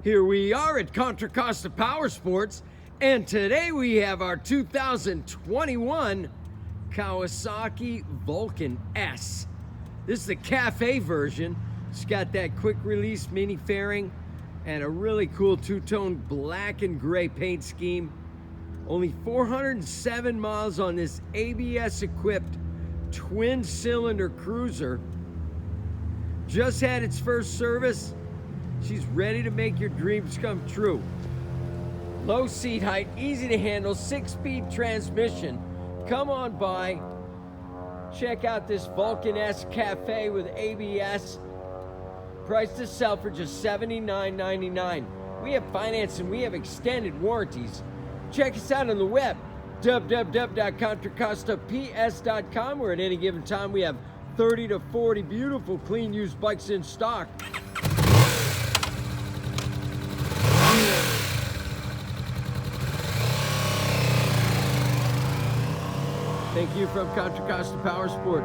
Here we are at Contra Costa Powersports, and today we have our 2021 Kawasaki Vulcan S. This is the Cafe version. It's got that quick release mini fairing and a really cool two-tone black and gray paint scheme. Only 407 miles on this ABS equipped twin cylinder cruiser. Just had its first service. She's ready to make your dreams come true. Low seat height, easy to handle, 6-speed transmission. Come on by. Check out this Vulcan S Cafe with ABS. Price to sell for just $79.99. We have financing, we have extended warranties. Check us out on the web, www.contracostaps.com, where at any given time we have 30 to 40 beautiful clean used bikes in stock. Thank you from Contra Costa Powersports.